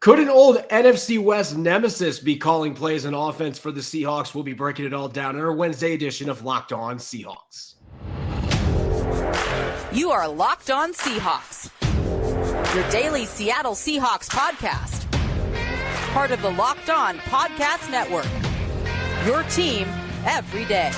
Could an old NFC West nemesis be calling plays on offense for the Seahawks? We'll be breaking it all down in our Wednesday edition of Locked On Seahawks. You are Locked On Seahawks, your daily Seattle Seahawks podcast. Part of the Locked On Podcast Network, your team every day.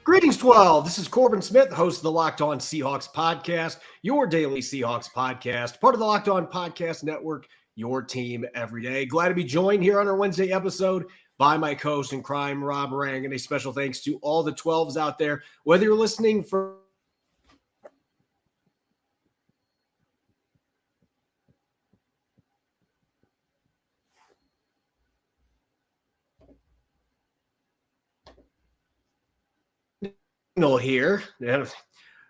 Greetings, 12. This is Corbin Smith, host of the Locked On Seahawks podcast, your daily Seahawks podcast, part of the Locked On Podcast Network, your team every day. Glad to be joined here on our Wednesday episode by my co-host in crime, Rob Rang, and a special thanks to all the 12s out there, whether you're listening for here.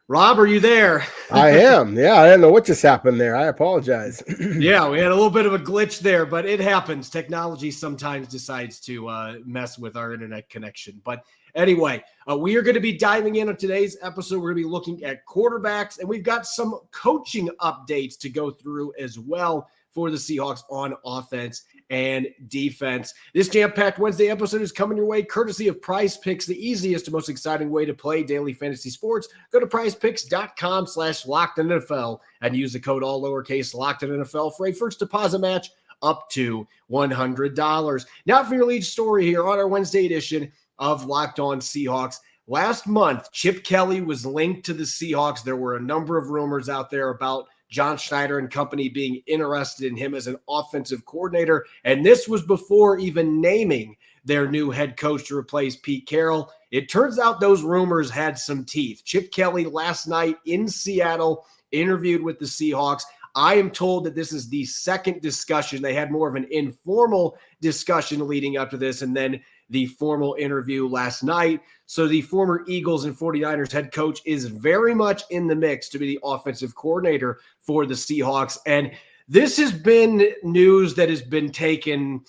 Rob, are you there? I am. Yeah, I didn't know what just happened there. I apologize. Yeah, we had a little bit of a glitch there, but it happens. Technology sometimes decides to mess with our internet connection. But anyway, we are going to be diving in on today's episode. We're going to be looking at quarterbacks, and we've got some coaching updates to go through as well for the Seahawks on offense and defense. This jam-packed Wednesday episode is coming your way courtesy of Prize Picks, the easiest and most exciting way to play daily fantasy sports. Go to prizepicks.com/LockedOnNFL and use the code all lowercase LockedOnNFL for a first deposit match up to $100. Now for your lead story here on our Wednesday edition of Locked On Seahawks. Last month, Chip Kelly was linked to the Seahawks. There were a number of rumors out there about John Schneider and company being interested in him as an offensive coordinator. And this was before even naming their new head coach to replace Pete Carroll. It turns out those rumors had some teeth. Chip Kelly last night in Seattle interviewed with the Seahawks. I am told that this is the second discussion. They had more of an informal discussion leading up to this, and then the formal interview last night. So the former Eagles and 49ers head coach is very much in the mix to be the offensive coordinator for the Seahawks. And this has been news that has been taken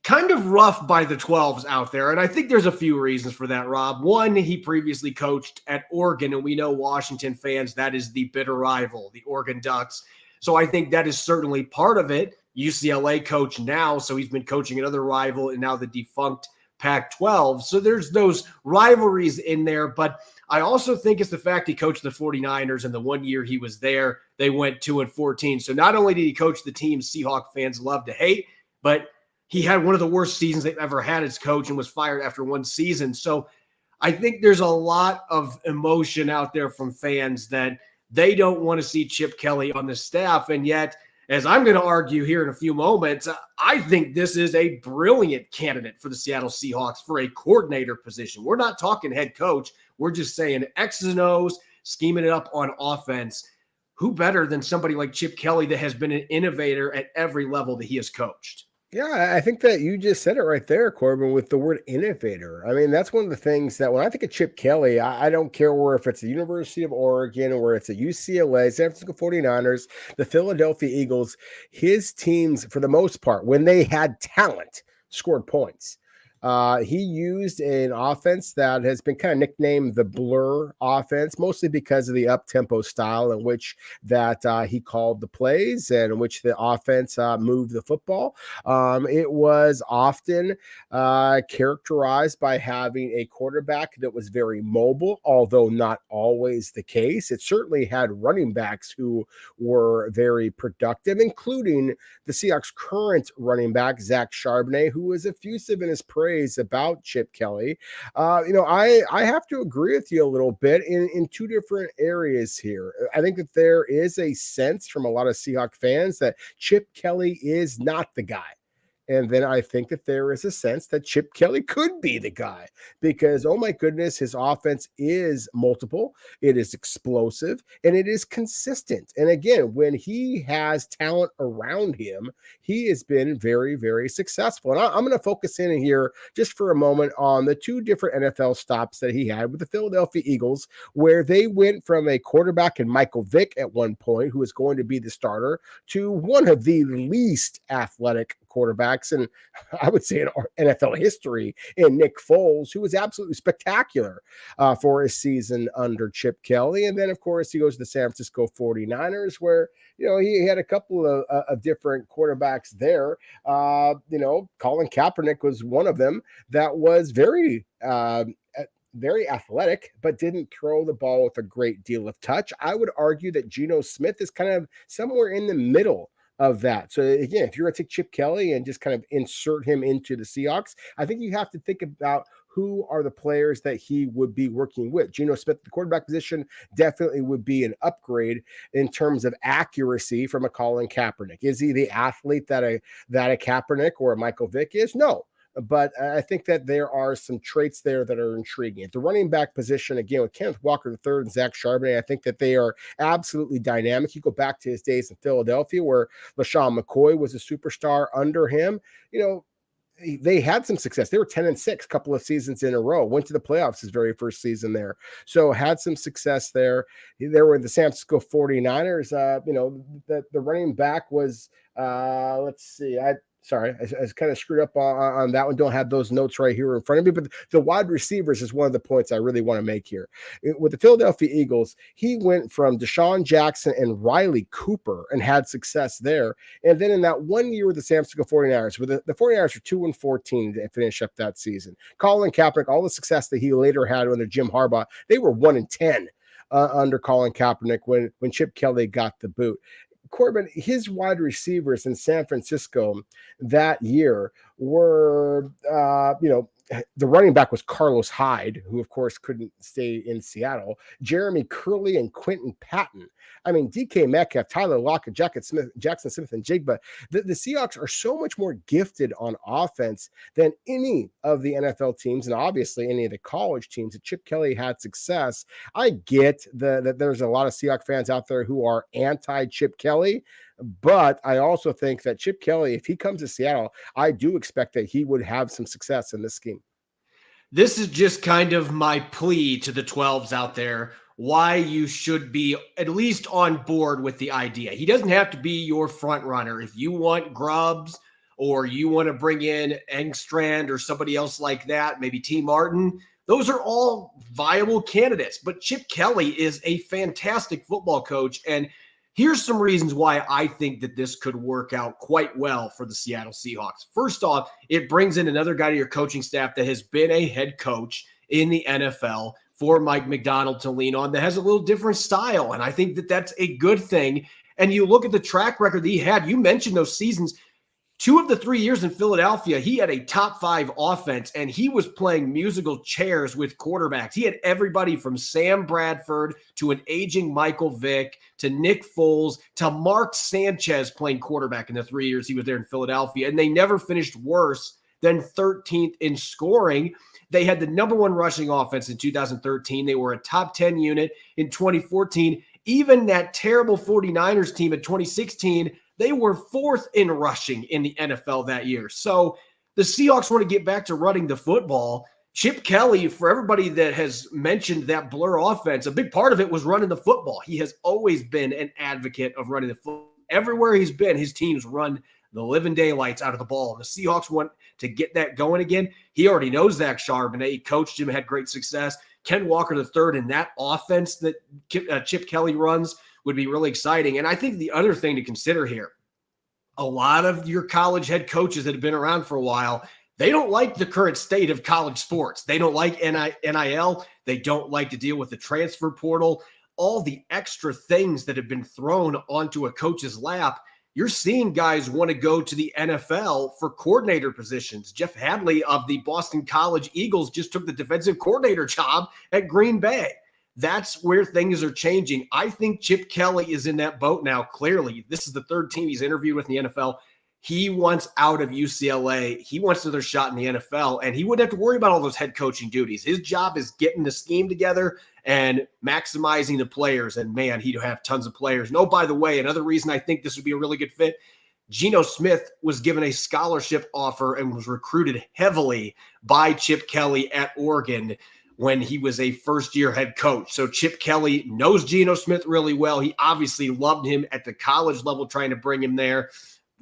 kind of rough by the 12s out there. And I think there's a few reasons for that, Rob. One, he previously coached at Oregon, and we know Washington fans, that is the bitter rival, the Oregon Ducks. So I think that is certainly part of it. UCLA coach now, so he's been coaching another rival and now the defunct Pac-12. So there's those rivalries in there, but I also think it's the fact he coached the 49ers, and the 1 year he was there, they went 2-14. So not only did he coach the team Seahawk fans love to hate, but he had one of the worst seasons they've ever had as coach and was fired after one season. So I think there's a lot of emotion out there from fans that they don't want to see Chip Kelly on the staff, and yet, as I'm going to argue here in a few moments, I think this is a brilliant candidate for the Seattle Seahawks for a coordinator position. We're not talking head coach. We're just saying X's and O's, scheming it up on offense. Who better than somebody like Chip Kelly that has been an innovator at every level that he has coached? Yeah, I think that you just said it right there, Corbin, with the word innovator. I mean, that's one of the things that when I think of Chip Kelly, I don't care where, if it's the University of Oregon or it's a UCLA, San Francisco 49ers, the Philadelphia Eagles, his teams, for the most part, when they had talent, scored points. He used an offense that has been kind of nicknamed the blur offense, mostly because of the up-tempo style in which that he called the plays and in which the offense moved the football. It was often characterized by having a quarterback that was very mobile, although not always the case. It certainly had running backs who were very productive, including the Seahawks' current running back, Zach Charbonnet, who was effusive in his praise about Chip Kelly. I have to agree with you a little bit in two different areas here. I think that there is a sense from a lot of Seahawks fans that Chip Kelly is not the guy. And then I think that there is a sense that Chip Kelly could be the guy because, oh my goodness, his offense is multiple, it is explosive, and it is consistent. And again, when he has talent around him, he has been very, very successful. And I'm going to focus in here just for a moment on the two different NFL stops that he had with the Philadelphia Eagles, where they went from a quarterback in Michael Vick at one point, who was going to be the starter, to one of the least athletic quarterbacks, and I would say in NFL history, in Nick Foles, who was absolutely spectacular for his season under Chip Kelly. And then, of course, he goes to the San Francisco 49ers, where, he had a couple of different quarterbacks there. Colin Kaepernick was one of them that was very athletic, but didn't throw the ball with a great deal of touch. I would argue that Geno Smith is kind of somewhere in the middle of that. So again, if you're going to take Chip Kelly and just kind of insert him into the Seahawks, I think you have to think about who are the players that he would be working with. Geno Smith, the quarterback position, definitely would be an upgrade in terms of accuracy from a Colin Kaepernick. Is he the athlete that a Kaepernick or a Michael Vick is? No. But I think that there are some traits there that are intriguing. At the running back position, again, with Kenneth Walker III and Zach Charbonnet, I think that they are absolutely dynamic. You go back to his days in Philadelphia where LaShawn McCoy was a superstar under him. They had some success. They were 10-6 a couple of seasons in a row, went to the playoffs his very first season there. So had some success there. They were the San Francisco 49ers. The running back was, let's see, I kind of screwed up on that one. Don't have those notes right here in front of me, but the wide receivers is one of the points I really want to make here. With the Philadelphia Eagles, he went from Deshaun Jackson and Riley Cooper and had success there. And then in that 1 year with the San Francisco 49ers, where the 49ers were 2-14 to finish up that season. Colin Kaepernick, all the success that he later had under Jim Harbaugh, they were 1-10 under Colin Kaepernick when Chip Kelly got the boot. Corbin, his wide receivers in San Francisco that year were, the running back was Carlos Hyde, who, of course, couldn't stay in Seattle, Jeremy Curley and Quentin Patton. I mean, DK Metcalf, Tyler Lockett, Jackson Smith, and Jigba. The Seahawks are so much more gifted on offense than any of the NFL teams, and obviously any of the college teams that Chip Kelly had success. I get that there's a lot of Seahawks fans out there who are anti-Chip Kelly, but I also think that Chip Kelly, if he comes to Seattle, I do expect that he would have some success in this scheme. This is just kind of my plea to the 12s out there, why you should be at least on board with the idea. He doesn't have to be your front runner. If you want Grubbs or you want to bring in Engstrand or somebody else like that, maybe T. Martin, those are all viable candidates. But Chip Kelly is a fantastic football coach, and here's some reasons why I think that this could work out quite well for the Seattle Seahawks. First off, it brings in another guy to your coaching staff that has been a head coach in the NFL for Mike Macdonald to lean on that has a little different style. And I think that that's a good thing. And you look at the track record that he had. You mentioned those seasons. 2 of the 3 years in Philadelphia, he had a top 5 offense, and he was playing musical chairs with quarterbacks. He had everybody from Sam Bradford to an aging Michael Vick to Nick Foles to Mark Sanchez playing quarterback in the 3 years he was there in Philadelphia. And they never finished worse than 13th in scoring. They had the number 1 rushing offense in 2013. They were a top 10 unit in 2014. Even that terrible 49ers team in 2016, they were 4th in rushing in the NFL that year. So the Seahawks want to get back to running the football. Chip Kelly, for everybody that has mentioned that blur offense, a big part of it was running the football. He has always been an advocate of running the football. Everywhere he's been, his teams run the living daylights out of the ball. And the Seahawks want to get that going again. He already knows Zach Charbonnet. He coached him, had great success. Ken Walker III in that offense that Chip Kelly runs would be really exciting. And I think the other thing to consider here, a lot of your college head coaches that have been around for a while, they don't like the current state of college sports. They don't like NIL. They don't like to deal with the transfer portal, all the extra things that have been thrown onto a coach's lap. You're seeing guys want to go to the NFL for coordinator positions. Jeff Hadley of the Boston College Eagles just took the defensive coordinator job at Green Bay. That's where things are changing. I think Chip Kelly is in that boat now, clearly. This is the 3rd team he's interviewed with in the NFL. He wants out of UCLA. He wants another shot in the NFL, and he wouldn't have to worry about all those head coaching duties. His job is getting the scheme together and maximizing the players, and man, he'd have tons of players. And oh, by the way, another reason I think this would be a really good fit, Geno Smith was given a scholarship offer and was recruited heavily by Chip Kelly at Oregon when he was a first-year head coach. So Chip Kelly knows Geno Smith really well. He obviously loved him at the college level, trying to bring him there.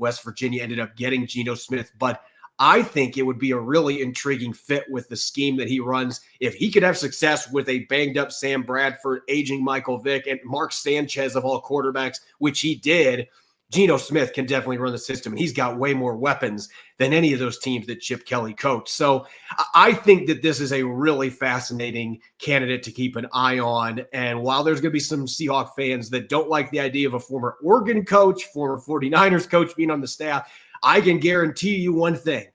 West Virginia ended up getting Geno Smith, but I think it would be a really intriguing fit with the scheme that he runs. If he could have success with a banged up Sam Bradford, aging Michael Vick, and Mark Sanchez of all quarterbacks, which he did, Geno Smith can definitely run the system, and he's got way more weapons than any of those teams that Chip Kelly coached. So I think that this is a really fascinating candidate to keep an eye on. And while there's going to be some Seahawks fans that don't like the idea of a former Oregon coach, former 49ers coach being on the staff, I can guarantee you one thing.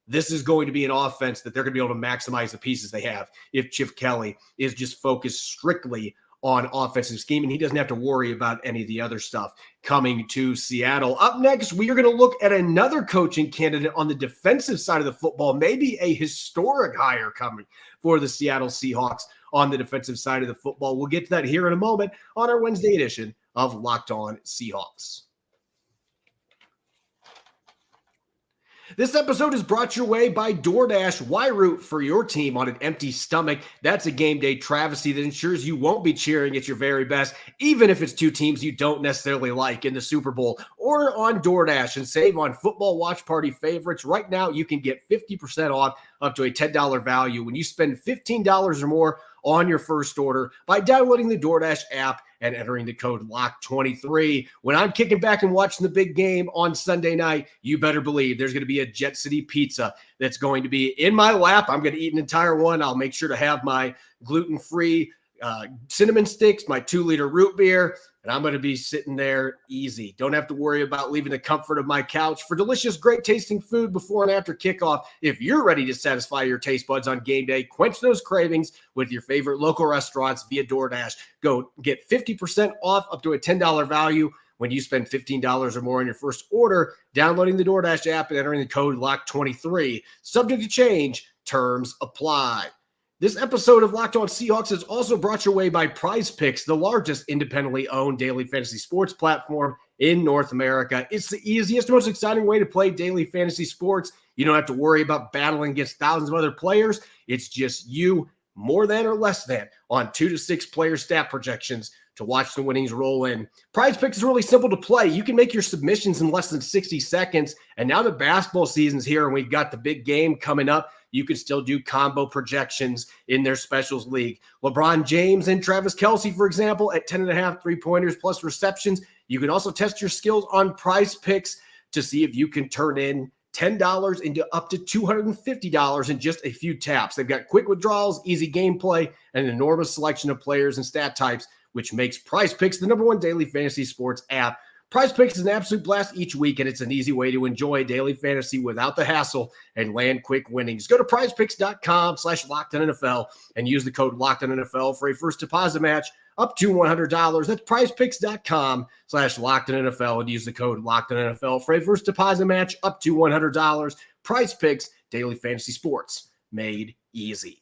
This is going to be an offense that they're going to be able to maximize the pieces they have if Chip Kelly is just focused strictly on offensive scheme, and he doesn't have to worry about any of the other stuff coming to Seattle. Up next, we are going to look at another coaching candidate on the defensive side of the football, maybe a historic hire coming for the Seattle Seahawks on the defensive side of the football. We'll get to that here in a moment on our Wednesday edition of Locked On Seahawks. This episode is brought your way by DoorDash. Why root for your team on an empty stomach? That's a game day travesty that ensures you won't be cheering at your very best, even if it's two teams you don't necessarily like in the Super Bowl. Order on DoorDash and save on football watch party favorites. Right now, you can get 50% off up to a $10 value when you spend $15 or more on your first order by downloading the DoorDash app and entering the code LOCK23. When I'm kicking back and watching the big game on Sunday night, you better believe there's going to be a Jet City pizza that's going to be in my lap. I'm going to eat an entire one. I'll make sure to have my gluten-free cinnamon sticks, my 2-liter root beer, and I'm going to be sitting there easy. Don't have to worry about leaving the comfort of my couch for delicious, great-tasting food before and after kickoff. If you're ready to satisfy your taste buds on game day, quench those cravings with your favorite local restaurants via DoorDash. Go get 50% off up to a $10 value when you spend $15 or more on your first order, downloading the DoorDash app and entering the code LOCK23. Subject to change. Terms apply. This episode of Locked On Seahawks is also brought your way by Prize Picks, the largest independently owned daily fantasy sports platform in North America. It's the easiest, most exciting way to play daily fantasy sports. You don't have to worry about battling against thousands of other players. It's just you, more than or less than, on 2 to 6 player stat projections to watch the winnings roll in. Prize Picks is really simple to play. You can make your submissions in less than 60 seconds. And now that basketball season's here and we've got the big game coming up, you can still do combo projections in their specials league. LeBron James and Travis Kelce, for example, at 10.5 3-pointers plus receptions. You can also test your skills on Prize Picks to see if you can turn in $10 into up to $250 in just a few taps. They've got quick withdrawals, easy gameplay, and an enormous selection of players and stat types, which makes Prize Picks the #1 daily fantasy sports app. Prize Picks is an absolute blast each week, and it's an easy way to enjoy daily fantasy without the hassle and land quick winnings. Go to prizepicks.com/LockedOnNFL and use the code LockedOnNFL for a first deposit match up to $100. That's prizepicks.com/LockedOnNFL and use the code LockedOnNFL for a first deposit match up to $100. Prize Picks, daily fantasy sports made easy.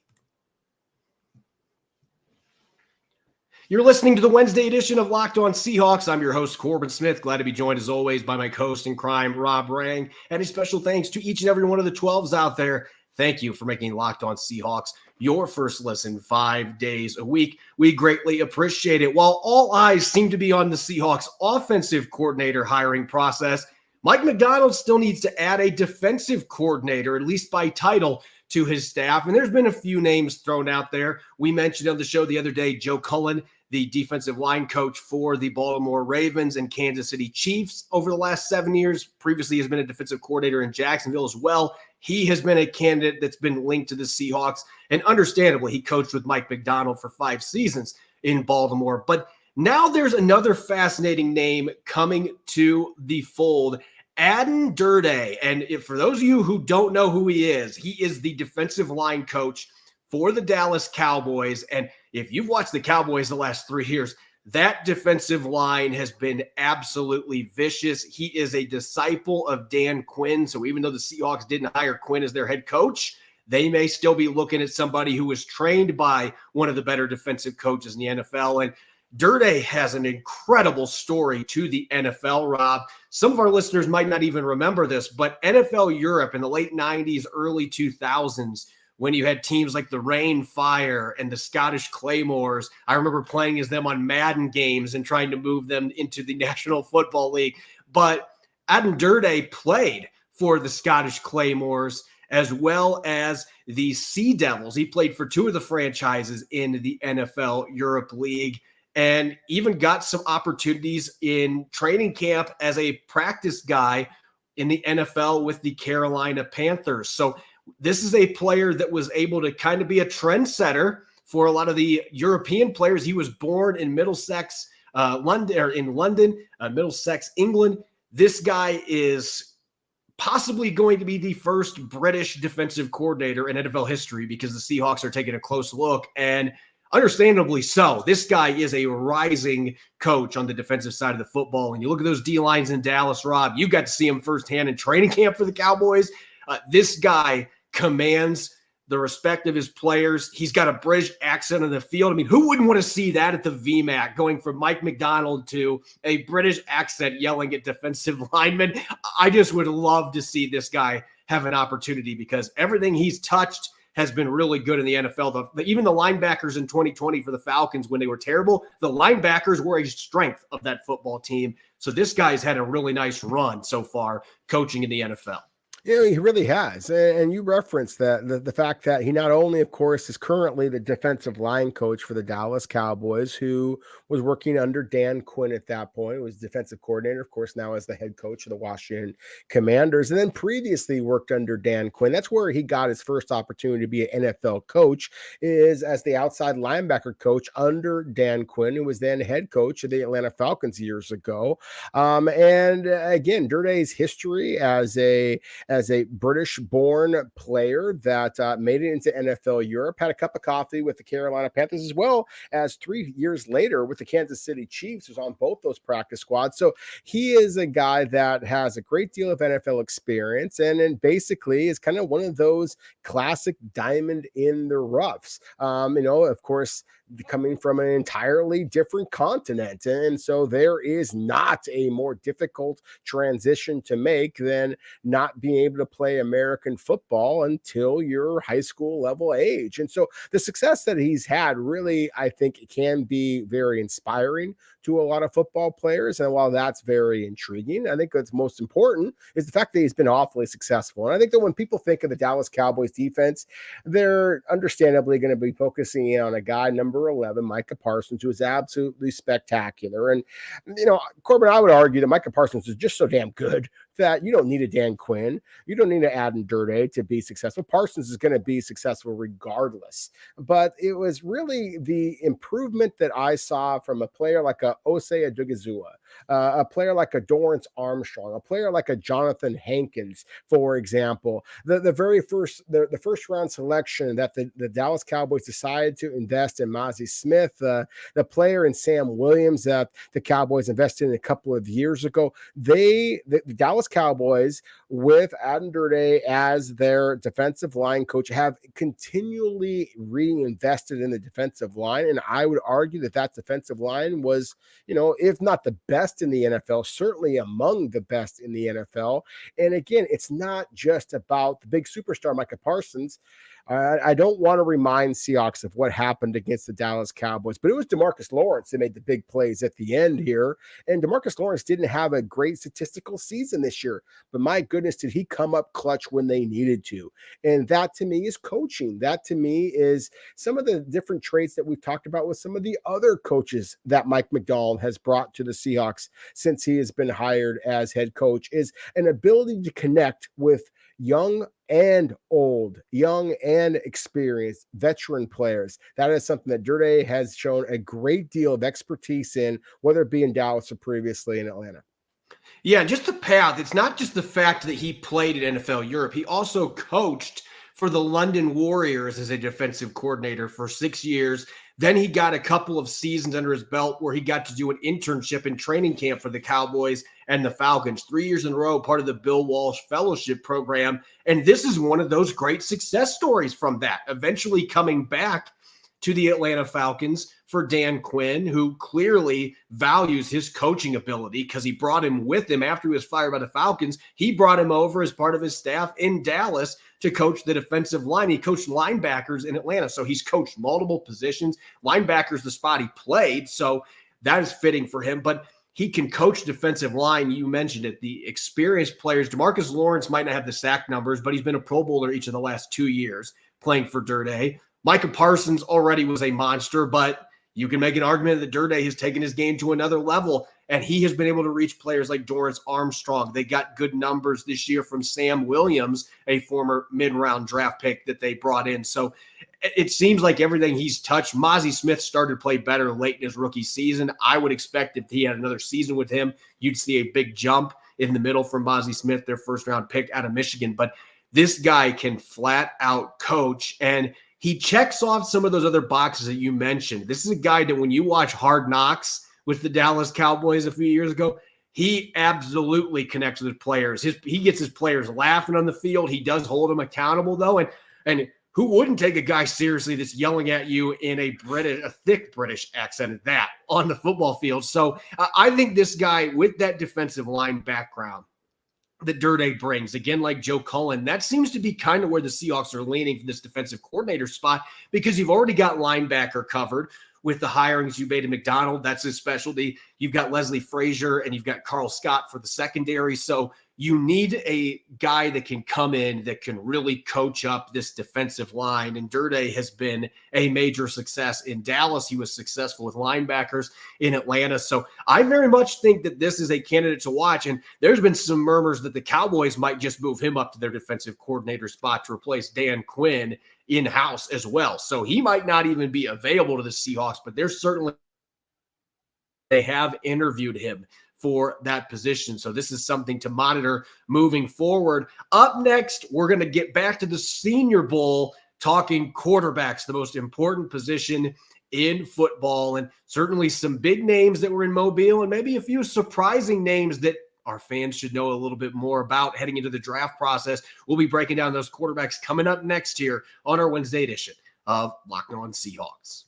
You're listening to the Wednesday edition of Locked On Seahawks. I'm your host, Corbin Smith. Glad to be joined, as always, by my co-host in crime, Rob Rang. And a special thanks to each and every one of the 12s out there. Thank you for making Locked On Seahawks your first listen 5 days a week. We greatly appreciate it. While all eyes seem to be on the Seahawks offensive coordinator hiring process, Mike Macdonald still needs to add a defensive coordinator, at least by title, to his staff. And there's been a few names thrown out there. We mentioned on the show the other day, Joe Cullen, the defensive line coach for the Baltimore Ravens and Kansas City Chiefs over the last 7 years. Previously has been a defensive coordinator in Jacksonville as well. He has been a candidate that's been linked to the Seahawks. And understandably, he coached with Mike Macdonald for 5 seasons in Baltimore. But now there's another fascinating name coming to the fold, Aden Durde. And for those of you who don't know who he is the defensive line coach for the Dallas Cowboys. And if you've watched the Cowboys the last 3 years, that defensive line has been absolutely vicious. He is a disciple of Dan Quinn. So even though the Seahawks didn't hire Quinn as their head coach, they may still be looking at somebody who was trained by one of the better defensive coaches in the NFL. And Durde has an incredible story to the NFL, Rob. Some of our listeners might not even remember this, but NFL Europe in the late 90s, early 2000s, when you had teams like the Rain Fire and the Scottish Claymores. I remember playing as them on Madden games and trying to move them into the National Football League. But Adendurde played for the Scottish Claymores as well as the Sea Devils. He played for two of the franchises in the NFL Europe League and even got some opportunities in training camp as a practice guy in the NFL with the Carolina Panthers. So this is a player that was able to kind of be a trendsetter for a lot of the European players. He was born in Middlesex, London, Middlesex, England. This guy is possibly going to be the first British defensive coordinator in NFL history because the Seahawks are taking a close look, and understandably so. This guy is a rising coach on the defensive side of the football. And you look at those D-lines in Dallas, Rob, you got to see him firsthand in training camp for the Cowboys. This guy commands the respect of his players. He's got a British accent on the field. I mean, who wouldn't want to see that at the VMAC, going from Mike Macdonald to a British accent yelling at defensive linemen? I just would love to see this guy have an opportunity because everything he's touched has been really good in the NFL. Even the linebackers in 2020 for the Falcons, when they were terrible, the linebackers were a strength of that football team. So this guy's had a really nice run so far coaching in the NFL. He really has. And you referenced that the fact that he not only, of course, is currently the defensive line coach for the Dallas Cowboys, who was working under Dan Quinn at that point, was defensive coordinator, of course, now as the head coach of the Washington Commanders, and then previously worked under Dan Quinn. That's where he got his first opportunity to be an NFL coach, is as the outside linebacker coach under Dan Quinn, who was then head coach of the Atlanta Falcons years ago. And again, Durde's history as a British-born player that made it into NFL Europe, had a cup of coffee with the Carolina Panthers, as well as 3 years later with the Kansas City Chiefs, was on both those practice squads. So he is a guy that has a great deal of NFL experience and basically is kind of one of those classic diamond in the roughs. Of course, coming from an entirely different continent. And so there is not a more difficult transition to make than not being able to play American football until your high school level age. And so the success that he's had really, I think, can be very inspiring to a lot of football players. And while that's very intriguing, I think what's most important is the fact that he's been awfully successful. And I think that when people think of the Dallas Cowboys defense, they're understandably going to be focusing in on a guy, number 11, Micah Parsons, who is absolutely spectacular. And, Corbin, I would argue that Micah Parsons is just so damn good that you don't need a Dan Quinn. You don't need an Adendurde to be successful. Parsons is going to be successful regardless. But it was really the improvement that I saw from a player like a Osei Odigizua, a player like a Dorrance Armstrong, a player like a Jonathan Hankins, for example. The first round selection that the Dallas Cowboys decided to invest in Mazi Smith, the player in Sam Williams that the Cowboys invested in a couple of years ago. The Dallas Cowboys, with Adendurde as their defensive line coach, have continually reinvested in the defensive line. And I would argue that defensive line was, if not the best in the NFL, certainly among the best in the NFL. And again, it's not just about the big superstar, Micah Parsons. I don't want to remind Seahawks of what happened against the Dallas Cowboys, but it was DeMarcus Lawrence that made the big plays at the end here. And DeMarcus Lawrence didn't have a great statistical season this year, but my goodness, did he come up clutch when they needed to. And that to me is coaching. That to me is some of the different traits that we've talked about with some of the other coaches that Mike Macdonald has brought to the Seahawks since he has been hired as head coach, is an ability to connect with young and old, young and experienced veteran players. That is something that Durde has shown a great deal of expertise in, whether it be in Dallas or previously in Atlanta. Yeah, just the path. It's not just the fact that he played at NFL Europe. He also coached for the London Warriors as a defensive coordinator for 6 years. Then he got a couple of seasons under his belt where he got to do an internship in training camp for the Cowboys and the Falcons. 3 years in a row, part of the Bill Walsh Fellowship Program. And this is one of those great success stories from that, eventually coming back to the Atlanta Falcons for Dan Quinn, who clearly values his coaching ability because he brought him with him after he was fired by the Falcons. He brought him over as part of his staff in Dallas to coach the defensive line. He coached linebackers in Atlanta, so he's coached multiple positions. Linebackers, the spot he played, so that is fitting for him. But he can coach defensive line. You mentioned it, the experienced players. DeMarcus Lawrence might not have the sack numbers, but he's been a Pro Bowler each of the last 2 years playing for Durday. Micah Parsons already was a monster, but you can make an argument that Durday has taken his game to another level, and he has been able to reach players like Dorrance Armstrong. They got good numbers this year from Sam Williams, a former mid-round draft pick that they brought in. So it seems like everything he's touched. Mozzie Smith started to play better late in his rookie season. I would expect if he had another season with him, you'd see a big jump in the middle from Mozzie Smith, their first-round pick out of Michigan. But this guy can flat out coach, and he checks off some of those other boxes that you mentioned. This is a guy that when you watch Hard Knocks with the Dallas Cowboys a few years ago, he absolutely connects with players. He gets his players laughing on the field. He does hold them accountable, though. And who wouldn't take a guy seriously that's yelling at you in a thick British accent at that on the football field? So I think this guy with that defensive line background that Durday brings, again, like Joe Cullen, that seems to be kind of where the Seahawks are leaning for this defensive coordinator spot, because you've already got linebacker covered with the hirings you made to Macdonald. That's his specialty. You've got Leslie Frazier and you've got Carl Scott for the secondary. So you need a guy that can come in that can really coach up this defensive line. And Durday has been a major success in Dallas. He was successful with linebackers in Atlanta. So I very much think that this is a candidate to watch. And there's been some murmurs that the Cowboys might just move him up to their defensive coordinator spot to replace Dan Quinn in-house as well. So he might not even be available to the Seahawks, but they have interviewed him for that position. So this is something to monitor moving forward. Up next, we're going to get back to the Senior Bowl, talking quarterbacks, the most important position in football, and certainly some big names that were in Mobile and maybe a few surprising names that our fans should know a little bit more about heading into the draft process. We'll be breaking down those quarterbacks coming up next here on our Wednesday edition of Locked On Seahawks.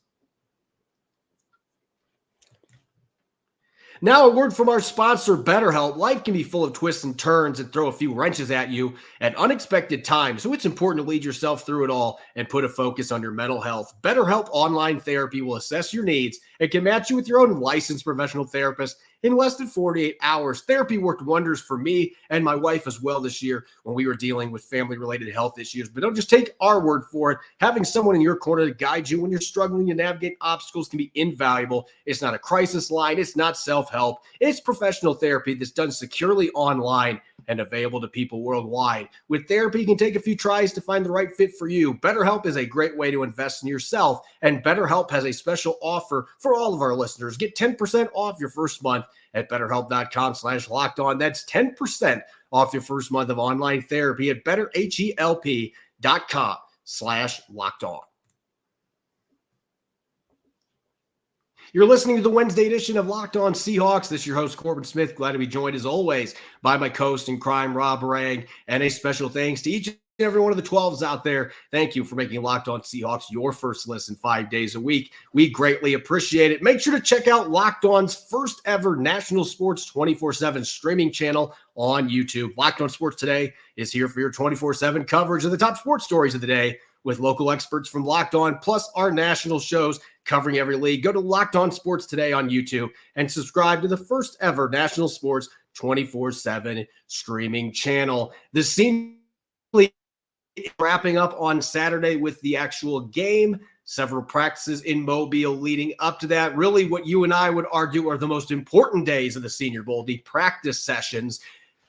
Now, a word from our sponsor, BetterHelp. Life can be full of twists and turns and throw a few wrenches at you at unexpected times, so it's important to lead yourself through it all and put a focus on your mental health. BetterHelp Online Therapy will assess your needs and can match you with your own licensed professional therapist in less than 48 hours. Therapy worked wonders for me and my wife as well this year when we were dealing with family-related health issues. But don't just take our word for it. Having someone in your corner to guide you when you're struggling to navigate obstacles can be invaluable. It's not a crisis line. It's not self-help. It's professional therapy that's done securely online and available to people worldwide. With therapy, you can take a few tries to find the right fit for you. BetterHelp is a great way to invest in yourself, and BetterHelp has a special offer for all of our listeners. Get 10% off your first month at BetterHelp.com/lockedon. That's 10% off your first month of online therapy at BetterHelp.com/lockedon. You're listening to the Wednesday edition of Locked On Seahawks. This is your host, Corbin Smith. Glad to be joined, as always, by my co-host in crime, Rob Rang. And a special thanks to each and every one of the 12s out there. Thank you for making Locked On Seahawks your first listen 5 days a week. We greatly appreciate it. Make sure to check out Locked On's first ever national sports 24/7 streaming channel on YouTube. Locked On Sports Today is here for your 24/7 coverage of the top sports stories of the day, with local experts from Locked On, plus our national shows covering every league. Go to Locked On Sports Today on YouTube and subscribe to the first ever national sports 24/7 streaming channel. The Senior League wrapping up on Saturday with the actual game. Several practices in Mobile leading up to that. Really what you and I would argue are the most important days of the Senior Bowl, the practice sessions.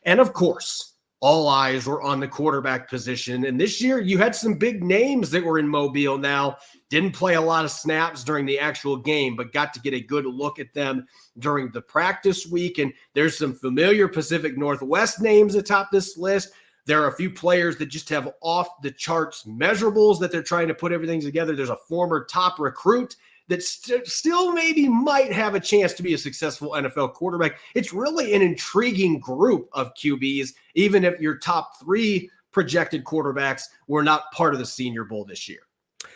And of course, all eyes were on the quarterback position. And this year, you had some big names that were in Mobile now. Didn't play a lot of snaps during the actual game, but got to get a good look at them during the practice week. And there's some familiar Pacific Northwest names atop this list. There are a few players that just have off-the-charts measurables that they're trying to put everything together. There's a former top recruit that still maybe might have a chance to be a successful NFL quarterback. It's really an intriguing group of QBs, even if your top three projected quarterbacks were not part of the Senior Bowl this year.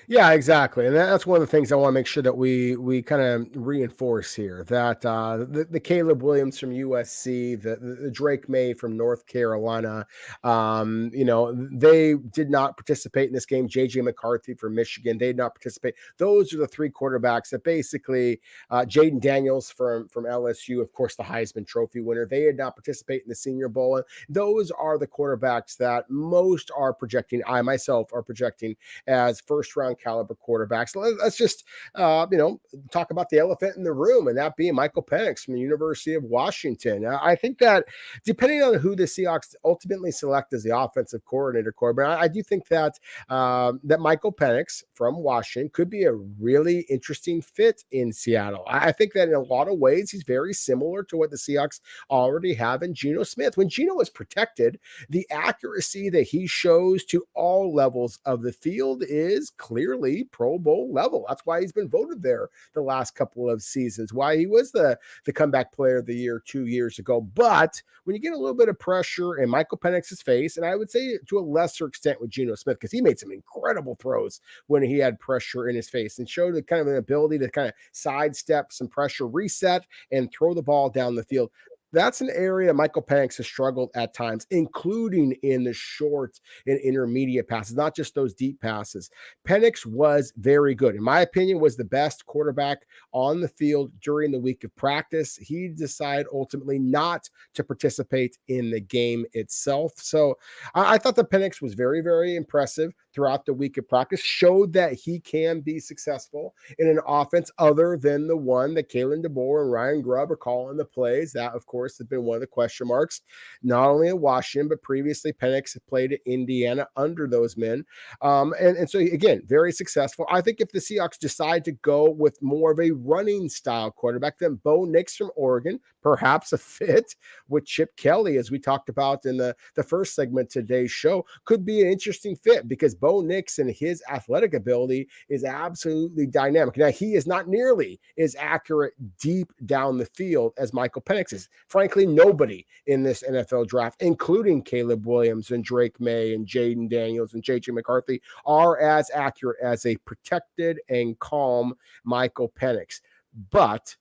Yeah, exactly. And that's one of the things I want to make sure that we kind of reinforce here, that the Caleb Williams from USC, the Drake May from North Carolina, they did not participate in this game. JJ McCarthy from Michigan, they did not participate. Those are the three quarterbacks that basically Jaden Daniels from LSU, of course, the Heisman Trophy winner, they did not participate in the Senior Bowl. And those are the quarterbacks that most are projecting, I myself are projecting as first round caliber quarterbacks. Let's just, talk about the elephant in the room, and that being Michael Penix from the University of Washington. I think that depending on who the Seahawks ultimately select as the offensive coordinator, Corbin, I do think that that Michael Penix from Washington could be a really interesting fit in Seattle. I think that in a lot of ways, he's very similar to what the Seahawks already have in Geno Smith. When Geno is protected, the accuracy that he shows to all levels of the field is clearly Pro Bowl level. That's why he's been voted there the last couple of seasons, why he was the comeback player of the year 2 years ago. But when you get a little bit of pressure in Michael Penix's face, and I would say to a lesser extent with Geno Smith, because he made some incredible throws when he had pressure in his face and showed kind of an ability to kind of sidestep some pressure, reset, and throw the ball down the field. That's an area Michael Penix has struggled at times, including in the short and intermediate passes, not just those deep passes. Penix was very good. In my opinion, was the best quarterback on the field during the week of practice. He decided ultimately not to participate in the game itself. So I thought that Penix was very, very impressive throughout the week of practice, showed that he can be successful in an offense other than the one that Kalen DeBoer and Ryan Grubb are calling the plays. That, of course, has been one of the question marks, not only in Washington, but previously Penix had played at Indiana under those men. And so, again, very successful. I think if the Seahawks decide to go with more of a running style quarterback, then Bo Nix from Oregon, perhaps a fit with Chip Kelly, as we talked about in the first segment of today's show, could be an interesting fit because Bo Nix and his athletic ability is absolutely dynamic. Now, he is not nearly as accurate deep down the field as Michael Penix is. Frankly, nobody in this NFL draft, including Caleb Williams and Drake May and Jaden Daniels and JJ McCarthy, are as accurate as a protected and calm Michael Penix. But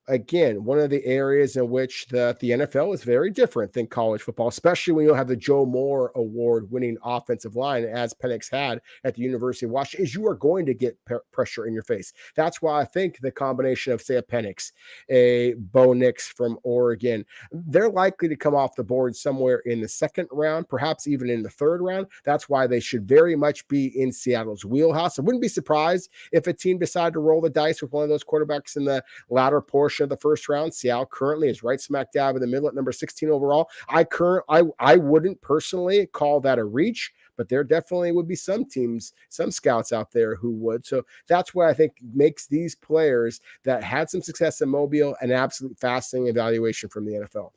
again, one of the areas in which the NFL is very different than college football, especially when you have the Joe Moore award-winning offensive line, as Penix had at the University of Washington, is you are going to get pressure in your face. That's why I think the combination of, say, a Penix, a Bo Nix from Oregon, they're likely to come off the board somewhere in the second round, perhaps even in the third round. That's why they should very much be in Seattle's wheelhouse. I wouldn't be surprised if a team decided to roll the dice with one of those quarterbacks in the latter portion of the first round. Seattle currently is right smack dab in the middle at number 16 overall. I wouldn't personally call that a reach, but there definitely would be some teams, some scouts out there who would. So that's what I think makes these players that had some success in Mobile an absolute fascinating evaluation from the NFL.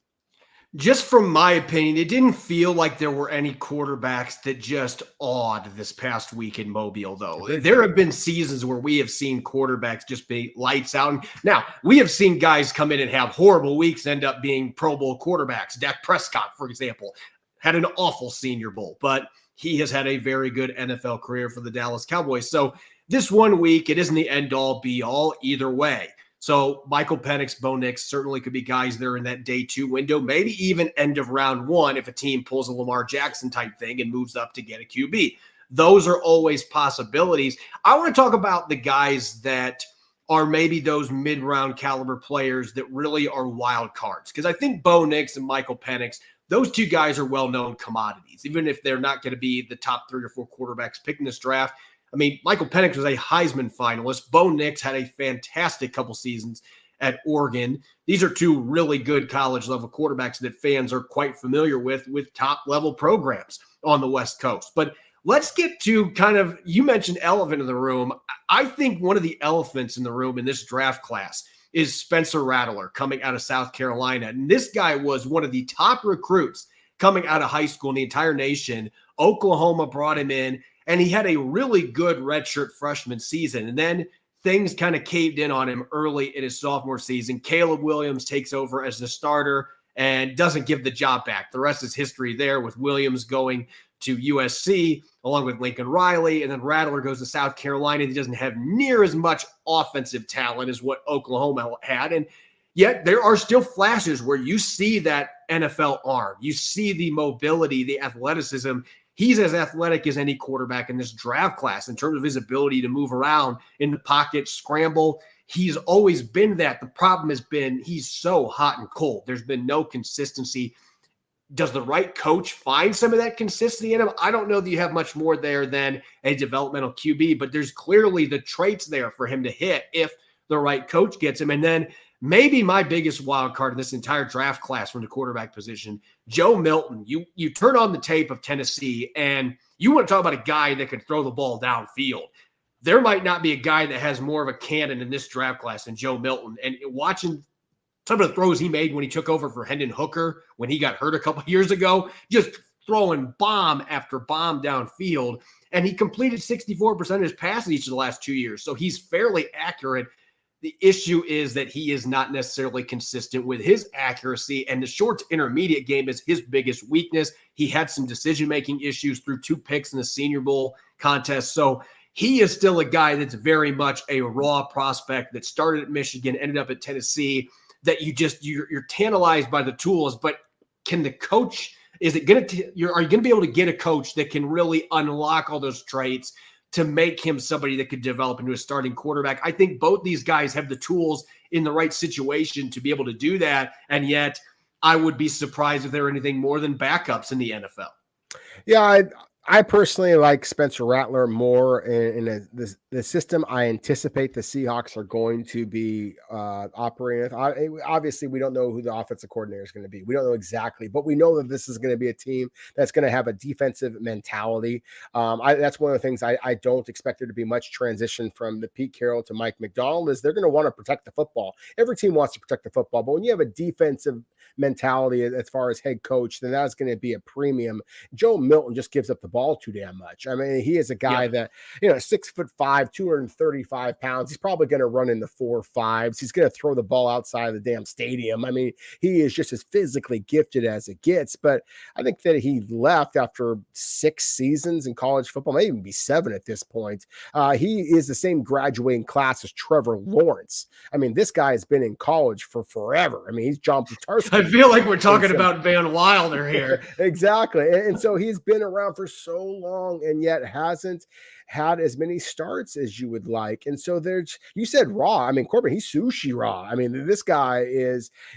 Just from my opinion, it didn't feel like there were any quarterbacks that just awed this past week in Mobile, though. There have been seasons where we have seen quarterbacks just be lights out. Now, we have seen guys come in and have horrible weeks, end up being Pro Bowl quarterbacks. Dak Prescott, for example, had an awful Senior Bowl, but he has had a very good NFL career for the Dallas Cowboys. So this 1 week, it isn't the end-all, be-all either way. So Michael Penix, Bo Nix certainly could be guys there in that day 2 window, maybe even end of round 1 if a team pulls a Lamar Jackson type thing and moves up to get a QB. Those are always possibilities. I want to talk about the guys that are maybe those mid-round caliber players that really are wild cards, because I think Bo Nix and Michael Penix, those two guys are well-known commodities, even if they're not going to be the top 3 or 4 quarterbacks picking this draft. I mean, Michael Penix was a Heisman finalist. Bo Nix had a fantastic couple seasons at Oregon. These are two really good college-level quarterbacks that fans are quite familiar with top-level programs on the West Coast. But let's get to kind of, you mentioned elephant in the room. I think one of the elephants in the room in this draft class is Spencer Rattler coming out of South Carolina. And this guy was one of the top recruits coming out of high school in the entire nation. Oklahoma brought him in, and he had a really good redshirt freshman season. And then things kind of caved in on him early in his sophomore season. Caleb Williams takes over as the starter and doesn't give the job back. The rest is history there, with Williams going to USC along with Lincoln Riley, and then Rattler goes to South Carolina. He doesn't have near as much offensive talent as what Oklahoma had. And yet there are still flashes where you see that NFL arm. You see the mobility, the athleticism. He's as athletic as any quarterback in this draft class in terms of his ability to move around in the pocket, scramble. He's always been that. The problem has been he's so hot and cold. There's been no consistency. Does the right coach find some of that consistency in him? I don't know that you have much more there than a developmental QB, but there's clearly the traits there for him to hit if the right coach gets him. And then maybe my biggest wild card in this entire draft class from the quarterback position, Joe Milton. You turn on the tape of Tennessee and you want to talk about a guy that can throw the ball downfield. There might not be a guy that has more of a cannon in this draft class than Joe Milton. And watching some of the throws he made when he took over for Hendon Hooker when he got hurt a couple of years ago, just throwing bomb after bomb downfield. And he completed 64% of his passes each of the last 2 years. So he's fairly accurate. The issue is that he is not necessarily consistent with his accuracy, and the short to intermediate game is his biggest weakness. He had some decision-making issues through 2 picks in the Senior Bowl contest. So he is still a guy that's very much a raw prospect that started at Michigan, ended up at Tennessee, that you're tantalized by the tools, but can the coach, are you going to be able to get a coach that can really unlock all those traits to make him somebody that could develop into a starting quarterback? I think both these guys have the tools in the right situation to be able to do that. And yet I would be surprised if they're anything more than backups in the NFL. Yeah, I personally like Spencer Rattler more in the system I anticipate the Seahawks are going to be operating with. Obviously, we don't know who the offensive coordinator is going to be. We don't know exactly, but we know that this is going to be a team that's going to have a defensive mentality. That's one of the things I don't expect there to be much transition from the Pete Carroll to Mike Macdonald is they're going to want to protect the football. Every team wants to protect the football, but when you have a defensive mentality as far as head coach, then that's going to be a premium. Joe Milton just gives up the ball too damn much. I mean, he is a guy that, 6'5", 235 pounds. He's probably going to run in the 4.5s. He's going to throw the ball outside of the damn stadium. I mean, he is just as physically gifted as it gets. But I think that he left after 6 seasons in college football, maybe even be 7 at this point. He is the same graduating class as Trevor Lawrence. I mean, this guy has been in college for forever. I mean, he's John Petarski. I feel like we're talking about Van Wilder here. Exactly. And so he's been around for so long and yet hasn't had as many starts as you would like. And so you said raw. I mean, Corbin, he's sushi raw. I mean, this guy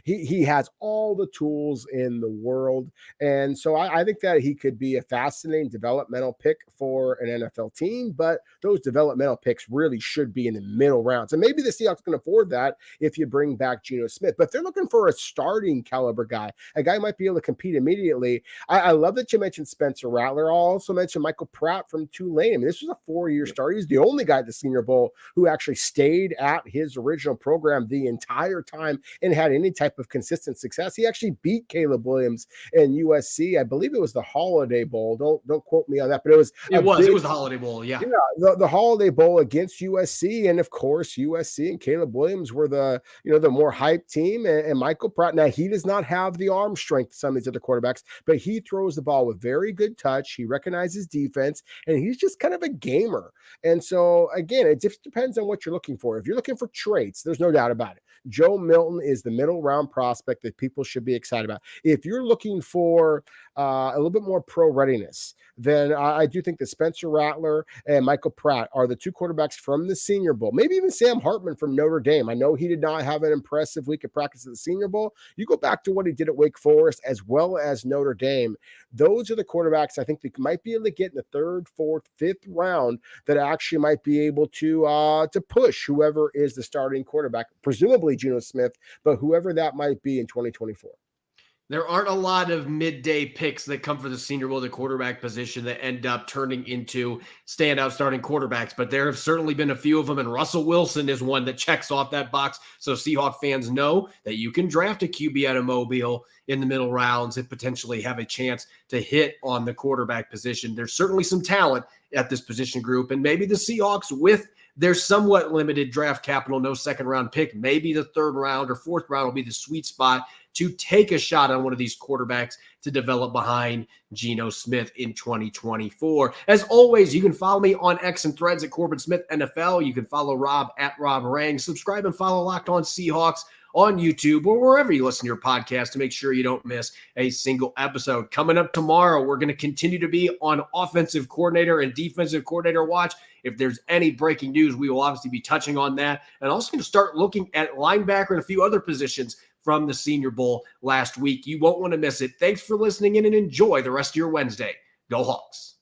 he has all the tools in the world. And so I think that he could be a fascinating developmental pick for an NFL team, but those developmental picks really should be in the middle rounds. And maybe the Seahawks can afford that if you bring back Geno Smith, but if they're looking for a starting caliber guy, a guy who might be able to compete immediately. I love that you mentioned Spencer Rattler. I'll also mention Michael Pratt from Tulane. I mean, this was a 4-year start. He's the only guy at the Senior Bowl who actually stayed at his original program the entire time and had any type of consistent success. He actually beat Caleb Williams in USC. I believe it was the Holiday Bowl. Don't quote me on that, but it was the Holiday Bowl. Yeah, the Holiday Bowl against USC, and of course USC and Caleb Williams were the more hyped team. And Michael Pratt. Now he does not have the arm strength of some of these other quarterbacks, but he throws the ball with very good touch. He recognizes defense, and he's just kind of a gamer. And so, again, it just depends on what you're looking for. If you're looking for traits, there's no doubt about it. Joe Milton is the middle round prospect that people should be excited about. If you're looking for a little bit more pro readiness, then I do think that Spencer Rattler and Michael Pratt are the 2 quarterbacks from the Senior Bowl. Maybe even Sam Hartman from Notre Dame. I know he did not have an impressive week of practice at the Senior Bowl. You go back to what he did at Wake Forest as well as Notre Dame. Those are the quarterbacks I think that might be able to get in the 3rd, 4th, 5th round that actually might be able to push whoever is the starting quarterback, presumably Geno Smith, but whoever that might be in 2024. There aren't a lot of midday picks that come for the Senior Bowl, the quarterback position, that end up turning into standout starting quarterbacks, but there have certainly been a few of them, and Russell Wilson is one that checks off that box. So Seahawk fans know that you can draft a QB out of Mobile in the middle rounds and potentially have a chance to hit on the quarterback position. There's certainly some talent at this position group, and maybe the Seahawks, with their somewhat limited draft capital, no second-round pick, maybe the 3rd round or 4th round will be the sweet spot to take a shot on one of these quarterbacks to develop behind Geno Smith in 2024. As always, you can follow me on X and Threads at Corbin Smith NFL. You can follow Rob at Rob Rang. Subscribe and follow Locked On Seahawks on YouTube or wherever you listen to your podcast to make sure you don't miss a single episode. Coming up tomorrow, we're going to continue to be on offensive coordinator and defensive coordinator watch. If there's any breaking news, we will obviously be touching on that. And also going to start looking at linebacker and a few other positions from the Senior Bowl last week. You won't want to miss it. Thanks for listening in and enjoy the rest of your Wednesday. Go Hawks.